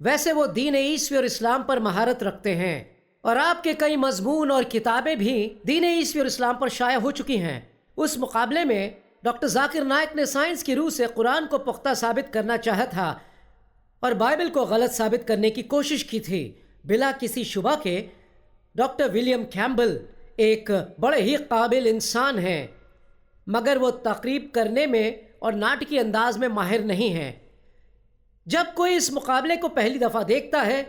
ویسے وہ دین عیسوی اور اسلام پر مہارت رکھتے ہیں، اور آپ کے کئی مضمون اور کتابیں بھی دین عیسوی اور اسلام پر شائع ہو چکی ہیں۔ اس مقابلے میں ڈاکٹر ذاکر نائک نے سائنس کی روح سے قرآن کو پختہ ثابت کرنا چاہا تھا اور بائبل کو غلط ثابت کرنے کی کوشش کی تھی۔ بلا کسی شبہ کے ڈاکٹر ولیم کیمبل ایک بڑے ہی قابل انسان ہیں، مگر وہ تقریب کرنے میں اور ناٹکی انداز میں ماہر نہیں ہیں۔ جب کوئی اس مقابلے کو پہلی دفعہ دیکھتا ہے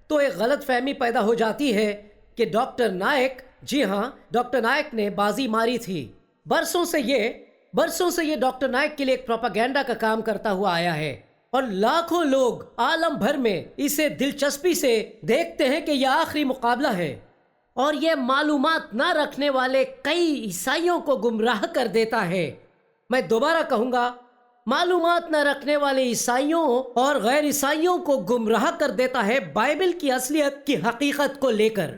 تو ایک غلط فہمی پیدا ہو جاتی ہے کہ ڈاکٹر نائک، جی ہاں، ڈاکٹر نائک نے بازی ماری تھی۔ برسوں سے یہ ڈاکٹر نائک کے لیے ایک پروپیگنڈا کا کام کرتا ہوا آیا ہے، اور لاکھوں لوگ عالم بھر میں اسے دلچسپی سے دیکھتے ہیں کہ یہ آخری مقابلہ ہے، اور یہ معلومات نہ رکھنے والے کئی عیسائیوں کو گمراہ کر دیتا ہے۔ میں دوبارہ کہوں گا، معلومات نہ رکھنے والے عیسائیوں اور غیر عیسائیوں کو گمراہ کر دیتا ہے بائبل کی اصلیت کی حقیقت کو لے کر۔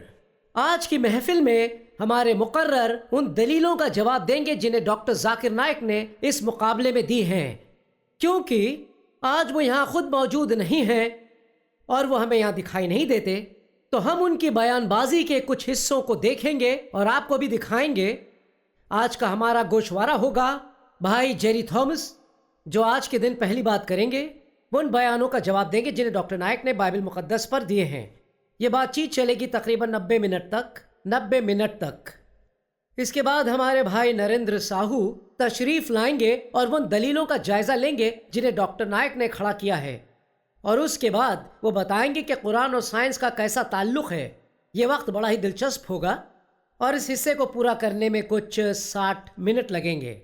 آج کی محفل میں ہمارے مقرر ان دلیلوں کا جواب دیں گے جنہیں ڈاکٹر ذاکر نائک نے اس مقابلے میں دی ہیں۔ کیونکہ آج وہ یہاں خود موجود نہیں ہیں اور وہ ہمیں یہاں دکھائی نہیں دیتے، تو ہم ان کی بیان بازی کے کچھ حصوں کو دیکھیں گے اور آپ کو بھی دکھائیں گے۔ آج کا ہمارا گوشوارہ ہوگا بھائی جیری تھامس، جو آج کے دن پہلی بات کریں گے۔ وہ ان بیانوں کا جواب دیں گے جنہیں ڈاکٹر نائک نے بائبل مقدس پر دیے ہیں۔ یہ بات چیت چلے گی تقریباً 90 منٹ تک۔ اس کے بعد ہمارے بھائی نریندر ساہو تشریف لائیں گے اور وہ ان دلیلوں کا جائزہ لیں گے جنہیں ڈاکٹر نائک نے کھڑا کیا ہے، اور اس کے بعد وہ بتائیں گے کہ قرآن اور سائنس کا کیسا تعلق ہے۔ یہ وقت بڑا ہی دلچسپ ہوگا اور اس حصے کو پورا کرنے میں کچھ 60 منٹ لگیں گے۔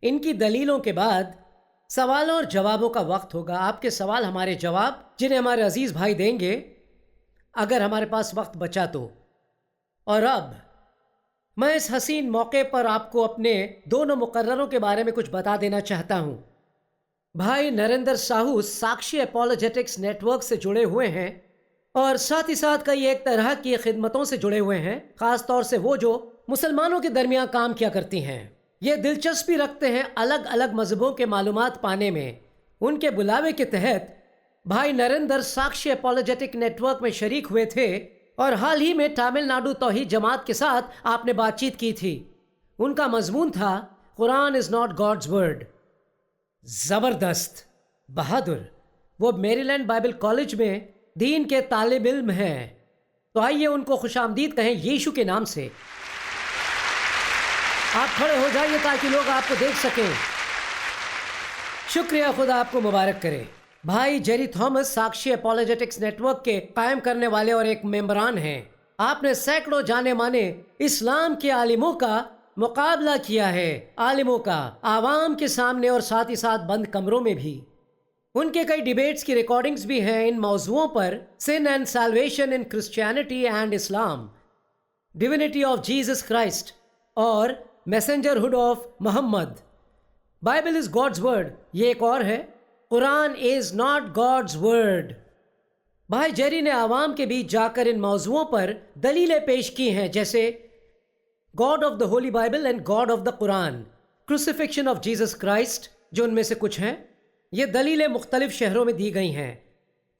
ان کی دلیلوں کے بعد سوالوں اور جوابوں کا وقت ہوگا۔ آپ کے سوال ہمارے جواب، جنہیں ہمارے عزیز بھائی دیں گے اگر ہمارے پاس وقت بچا تو۔ اور اب میں اس حسین موقع پر آپ کو اپنے دونوں مقرروں کے بارے میں کچھ بتا دینا چاہتا ہوں۔ بھائی Narendra Sahu Sakshi apologetics net work سے جڑے ہوئے ہیں اور ساتھ ہی ساتھ کئی ایک طرح کی خدمتوں سے جڑے ہوئے ہیں، خاص طور سے وہ جو مسلمانوں کے درمیان کام کیا کرتی ہیں۔ یہ دلچسپی رکھتے ہیں الگ الگ مذہبوں کے معلومات پانے میں۔ ان کے بلاوے کے تحت بھائی Narendra Sakshi apologetic network میں شریک ہوئے تھے، اور حال ہی میں تامل ناڈو توحید جماعت کے ساتھ آپ نے بات چیت کی تھی۔ ان کا مضمون تھا قرآن از ناٹ گاڈز ورڈ۔ زبردست، بہادر۔ وہ میری لینڈ بائبل کالج میں دین کے طالب علم ہیں، تو آئیے ان کو خوش آمدید کہیں ییشو کے نام سے۔ آپ کھڑے ہو جائیے تاکہ لوگ آپ کو دیکھ سکیں۔ شکریہ، خدا آپ کو مبارک کرے۔ بھائی جیری Thomas Sakshi apologetics net work کے قائم کرنے والے اور ایک ممبران ہیں۔ آپ نے سینکڑوں جانے مانے اسلام کے عالموں کا مقابلہ کیا ہے، عالموں کا، عوام کے سامنے اور ساتھ ہی ساتھ بند کمروں میں بھی۔ ان کے کئی ڈیبیٹس کی ریکارڈنگز بھی ہیں ان موضوعوں پر: sin and salvation in Christianity and Islam, divinity of Jesus Christ, اور messengerhood of Muhammad, Bible is God's word. یہ ایک اور ہے، Quran is not God's word. بھائی جیری نے عوام کے بیچ جا کر ان موضوعوں پر دلیلیں پیش کی ہیں، جیسے God of the Holy Bible and God of the Quran, crucifixion of Jesus Christ, جو ان میں سے کچھ ہیں۔ یہ دلیلیں مختلف شہروں میں دی گئی ہیں۔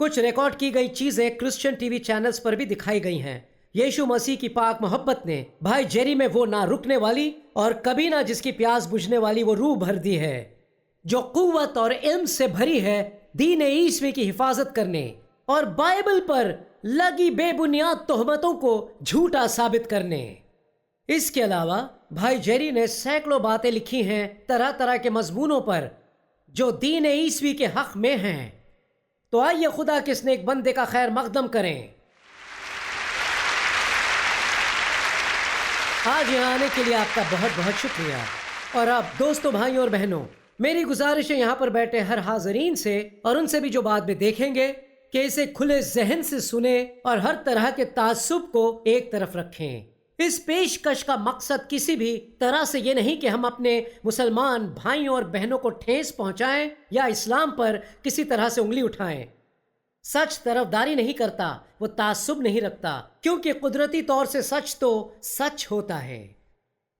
کچھ ریکارڈ کی گئی چیزیں کرسچن ٹی وی چینلز پر بھی دکھائی گئی ہیں۔ ییشو مسیح کی پاک محبت نے بھائی جیری میں وہ نہ رکنے والی اور کبھی نہ جس کی پیاس بجھنے والی وہ روح بھر دی ہے، جو قوت اور علم سے بھری ہے دین عیسوی کی حفاظت کرنے اور بائبل پر لگی بے بنیاد تہمتوں کو جھوٹا ثابت کرنے۔ اس کے علاوہ بھائی جیری نے سینکڑوں باتیں لکھی ہیں طرح طرح کے مضمونوں پر جو دین عیسوی کے حق میں ہیں۔ تو آئیے خدا کے اس نیک بندے کا خیر مقدم کریں۔ آج یہاں آنے کے لیے آپ کا بہت بہت شکریہ۔ اور اب دوستوں، بھائیوں اور بہنوں، میری گزارش ہے یہاں پر بیٹھے ہر حاضرین سے اور ان سے بھی جو بعد میں دیکھیں گے کہ اسے کھلے ذہن سے سنیں اور ہر طرح کے تعصب کو ایک طرف رکھیں۔ اس پیشکش کا مقصد کسی بھی طرح سے یہ نہیں کہ ہم اپنے مسلمان بھائیوں اور بہنوں کو ٹھیس پہنچائیں یا اسلام پر کسی طرح سے انگلی اٹھائیں۔ سچ طرفداری نہیں کرتا، وہ تعصب نہیں رکھتا، کیونکہ قدرتی طور سے سچ تو سچ ہوتا ہے۔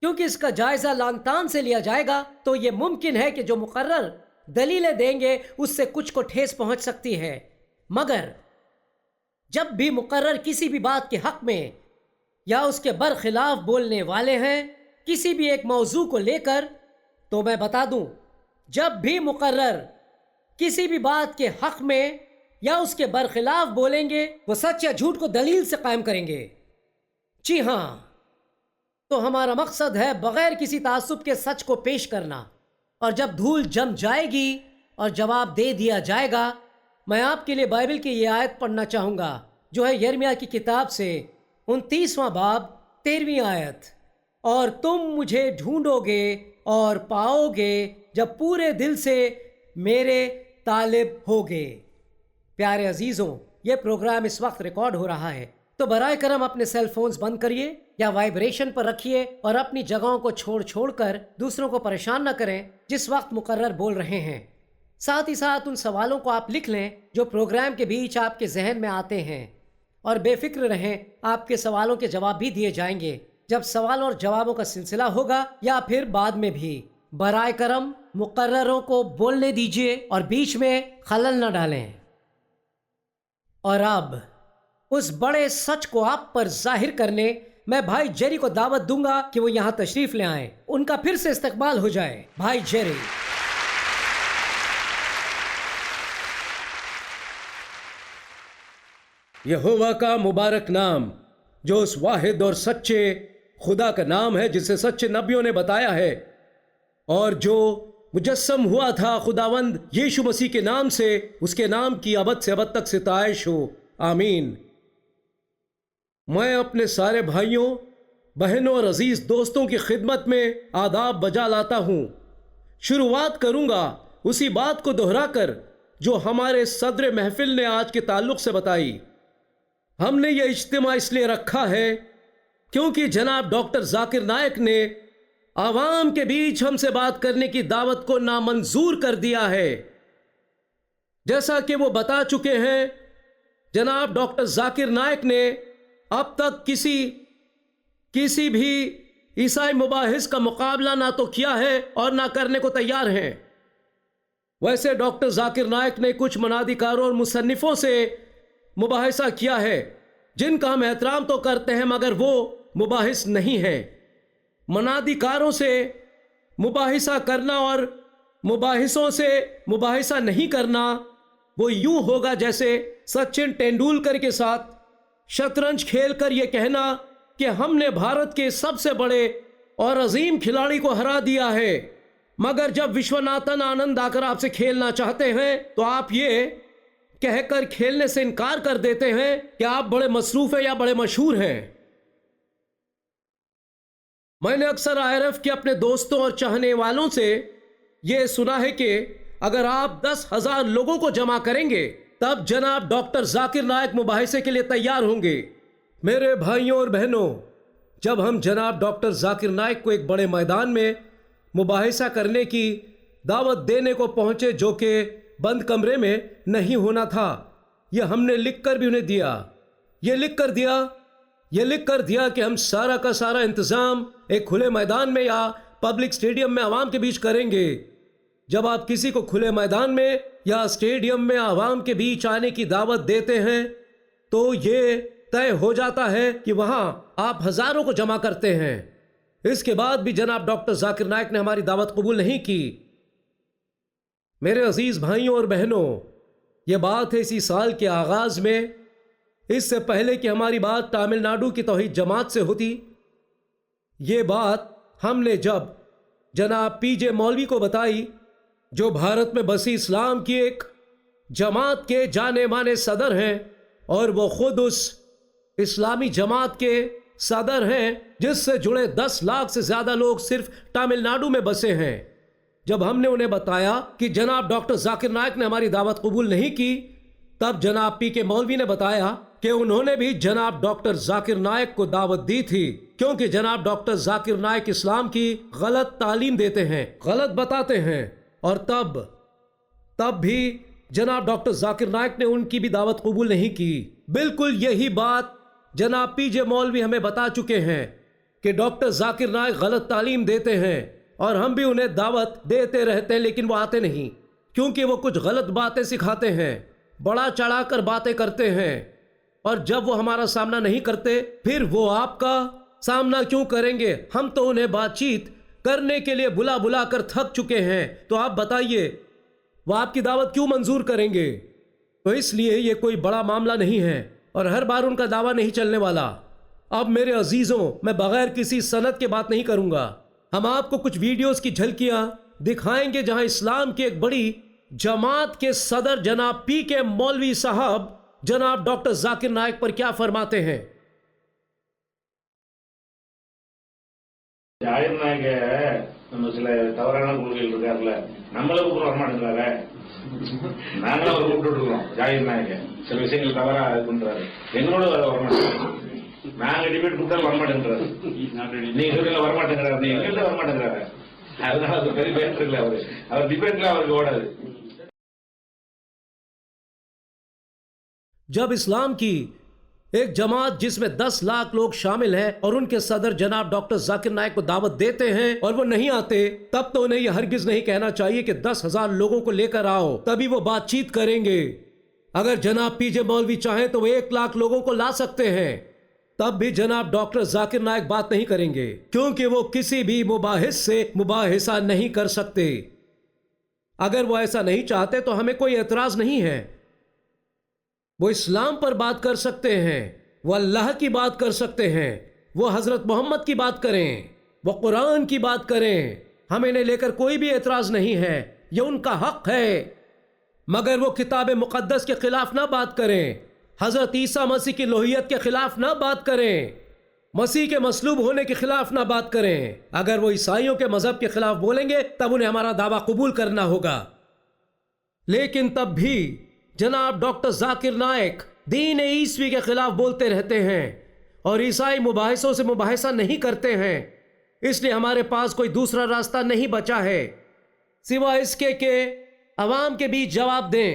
کیونکہ اس کا جائزہ لان تان سے لیا جائے گا تو یہ ممکن ہے کہ جو مقرر دلیلیں دیں گے اس سے کچھ کو ٹھیس پہنچ سکتی ہے، مگر جب بھی مقرر کسی بھی بات کے حق میں یا اس کے برخلاف بولنے والے ہیں کسی بھی ایک موضوع کو لے کر، تو میں بتا دوں، جب بھی مقرر کسی بھی بات کے حق میں یا اس کے برخلاف بولیں گے وہ سچ یا جھوٹ کو دلیل سے قائم کریں گے۔ جی ہاں، تو ہمارا مقصد ہے بغیر کسی تعصب کے سچ کو پیش کرنا، اور جب دھول جم جائے گی اور جواب دے دیا جائے گا، میں آپ کے لیے بائبل کی یہ آیت پڑھنا چاہوں گا جو ہے یرمیہ کی کتاب سے 29واں باب 13ویں آیت، اور تم مجھے ڈھونڈو گے اور پاؤ گے جب پورے دل سے میرے طالب ہوگے۔ پیارے عزیزوں، یہ پروگرام اس وقت ریکارڈ ہو رہا ہے، تو برائے کرم اپنے سیل فونز بند کریے یا وائبریشن پر رکھیے اور اپنی جگہوں کو چھوڑ کر دوسروں کو پریشان نہ کریں جس وقت مقرر بول رہے ہیں۔ ساتھ ہی ساتھ ان سوالوں کو آپ لکھ لیں جو پروگرام کے بیچ آپ کے ذہن میں آتے ہیں، اور بے فکر رہیں، آپ کے سوالوں کے جواب بھی دیے جائیں گے جب سوالوں اور جوابوں کا سلسلہ ہوگا یا پھر بعد میں بھی۔ برائے کرم مقرروں کو بولنے دیجیے اور بیچ میں خلل نہ ڈالیں۔ اور اب اس بڑے سچ کو آپ پر ظاہر کرنے میں بھائی جیری کو دعوت دوں گا کہ وہ یہاں تشریف لے آئیں۔ ان کا پھر سے استقبال ہو جائے۔ بھائی جیری۔ یہوہ کا مبارک نام، جو اس واحد اور سچے خدا کا نام ہے جسے سچے نبیوں نے بتایا ہے، اور جو مجسم ہوا تھا خداوند ییشو مسیح کے نام سے، اس کے نام کی ابد سے ابد تک ستائش ہو، آمین۔ میں اپنے سارے بھائیوں، بہنوں اور عزیز دوستوں کی خدمت میں آداب بجا لاتا ہوں۔ شروعات کروں گا اسی بات کو دہرا کر جو ہمارے صدر محفل نے آج کے تعلق سے بتائی۔ ہم نے یہ اجتماع اس لیے رکھا ہے کیونکہ جناب ڈاکٹر ذاکر نائک نے عوام کے بیچ ہم سے بات کرنے کی دعوت کو نامنظور کر دیا ہے۔ جیسا کہ وہ بتا چکے ہیں، جناب ڈاکٹر ذاکر نائک نے اب تک کسی بھی عیسائی مباحث کا مقابلہ نہ تو کیا ہے اور نہ کرنے کو تیار ہیں۔ ویسے ڈاکٹر ذاکر نائک نے کچھ منادی کاروں اور مصنفوں سے مباحثہ کیا ہے جن کا ہم احترام تو کرتے ہیں، مگر وہ مباحث نہیں ہیں۔ منادی کاروں سے مباحثہ کرنا اور مباحثوں سے مباحثہ نہیں کرنا وہ یوں ہوگا جیسے سچن ٹینڈولکر کے ساتھ شطرنج کھیل کر یہ کہنا کہ ہم نے بھارت کے سب سے بڑے اور عظیم کھلاڑی کو ہرا دیا ہے، مگر جب وشوناتھن آنند آ کر آپ سے کھیلنا چاہتے ہیں تو آپ یہ کہہ کر کھیلنے سے انکار کر دیتے ہیں کہ آپ بڑے مصروف ہیں یا بڑے مشہور ہیں۔ میں نے اکثر IRF کے اپنے دوستوں اور چاہنے والوں سے یہ سنا ہے کہ اگر آپ 10,000 لوگوں کو جمع کریں گے تب جناب ڈاکٹر ذاکر نائک مباحثے کے لیے تیار ہوں گے۔ میرے بھائیوں اور بہنوں، جب ہم جناب ڈاکٹر ذاکر نائک کو ایک بڑے میدان میں مباحثہ کرنے کی دعوت دینے کو پہنچے جو کہ بند کمرے میں نہیں ہونا تھا، یہ ہم نے لکھ کر بھی انہیں دیا۔ یہ لکھ کر دیا کہ ہم سارا کا سارا انتظام ایک کھلے میدان میں یا پبلک سٹیڈیم میں عوام کے بیچ کریں گے۔ جب آپ کسی کو کھلے میدان میں یا سٹیڈیم میں عوام کے بیچ آنے کی دعوت دیتے ہیں تو یہ طے ہو جاتا ہے کہ وہاں آپ ہزاروں کو جمع کرتے ہیں۔ اس کے بعد بھی جناب ڈاکٹر ذاکر نائک نے ہماری دعوت قبول نہیں کی۔ میرے عزیز بھائیوں اور بہنوں، یہ بات ہے اسی سال کے آغاز میں، اس سے پہلے کہ ہماری بات تامل ناڈو کی توحید جماعت سے ہوتی، یہ بات ہم نے جب جناب PJ مولوی کو بتائی جو بھارت میں بسی اسلام کی ایک جماعت کے جانے مانے صدر ہیں، اور وہ خود اس اسلامی جماعت کے صدر ہیں جس سے جڑے 10 لاکھ سے زیادہ لوگ صرف تامل ناڈو میں بسے ہیں۔ جب ہم نے انہیں بتایا کہ جناب ڈاکٹر ذاکر نائک نے ہماری دعوت قبول نہیں کی، تب جناب PK مولوی نے بتایا کہ انہوں نے بھی جناب ڈاکٹر ذاکر نائک کو دعوت دی تھی، کیونکہ جناب ڈاکٹر ذاکر نائک اسلام کی غلط تعلیم دیتے ہیں، غلط بتاتے ہیں، اور تب بھی جناب ڈاکٹر ذاکر نائک نے ان کی بھی دعوت قبول نہیں کی۔ بالکل یہی بات جناب PJ مولوی ہمیں بتا چکے ہیں کہ ڈاکٹر ذاکر نائک غلط تعلیم دیتے ہیں، اور ہم بھی انہیں دعوت دیتے رہتے ہیں، لیکن وہ آتے نہیں کیونکہ وہ کچھ غلط باتیں سکھاتے ہیں۔ بڑا چڑھا کر باتیں کرتے ہیں، اور جب وہ ہمارا سامنا نہیں کرتے پھر وہ آپ کا سامنا کیوں کریں گے؟ ہم تو انہیں بات چیت کرنے کے لیے بلا بلا کر تھک چکے ہیں، تو آپ بتائیے وہ آپ کی دعوت کیوں منظور کریں گے؟ تو اس لیے یہ کوئی بڑا معاملہ نہیں ہے اور ہر بار ان کا دعویٰ نہیں چلنے والا۔ اب میرے عزیزوں، میں بغیر کسی سند کے بات نہیں کروں گا۔ ہم آپ کو کچھ ویڈیوز کی جھلکیاں دکھائیں گے جہاں اسلام کی ایک بڑی جماعت کے صدر جناب پی کے مولوی صاحب جناب ڈاکٹر ذاکر نائک پر کیا فرماتے ہیں۔ ஜாகிர் நாயக நம்ம சில தவறான கொள்கைகள் இருக்காருல்ல, நம்மள கூப்பிட வரமாட்டேங்கிறாரு, நாங்களும் அவர் கூப்பிட்டு இருக்கோம்। ஜாகிர் நாயக சில விஷயங்கள் தவறா இது பண்றாரு, எங்களோட வரமாட்டேங்கிறாரு, நாங்க டிபேட் கொடுத்தாலும் வரமாட்டேங்கிறாரு, நீங்க சொல்ல வரமாட்டேங்கிறாரு, எங்கள்கிட்ட வரமாட்டேங்கிறாரு, அதனால அது பெரிய பேர் இல்லை, அவர் டிபேட்ல அவருக்கு ஓடாது। جب اسلام کی ایک جماعت جس میں 10 لاکھ لوگ شامل ہیں اور ان کے صدر جناب ڈاکٹر ذاکر نائک کو دعوت دیتے ہیں اور وہ نہیں آتے، تب تو انہیں یہ ہرگز نہیں کہنا چاہیے کہ 10,000 لوگوں کو لے کر آؤ تبھی وہ بات چیت کریں گے۔ اگر جناب پی جے مولوی چاہیں تو وہ 1 لاکھ لوگوں کو لا سکتے ہیں، تب بھی جناب ڈاکٹر ذاکر نائک بات نہیں کریں گے، کیونکہ وہ کسی بھی مباحث سے مباحثہ نہیں کر سکتے۔ اگر وہ ایسا نہیں چاہتے تو ہمیں کوئی اعتراض نہیں ہے، وہ اسلام پر بات کر سکتے ہیں، وہ اللہ کی بات کر سکتے ہیں، وہ حضرت محمد کی بات کریں، وہ قرآن کی بات کریں، ہمیں انہیں لے کر کوئی بھی اعتراض نہیں ہے، یہ ان کا حق ہے، مگر وہ کتاب مقدس کے خلاف نہ بات کریں، حضرت عیسیٰ مسیح کی الوہیت کے خلاف نہ بات کریں، مسیح کے مصلوب ہونے کے خلاف نہ بات کریں۔ اگر وہ عیسائیوں کے مذہب کے خلاف بولیں گے تب انہیں ہمارا دعویٰ قبول کرنا ہوگا، لیکن تب بھی جناب ڈاکٹر ذاکر نائک دین عیسوی کے خلاف بولتے رہتے ہیں اور عیسائی مباحثوں سے مباحثہ نہیں کرتے ہیں، اس لیے ہمارے پاس کوئی دوسرا راستہ نہیں بچا ہے سوائے اس کے کہ عوام کے بیچ جواب دیں۔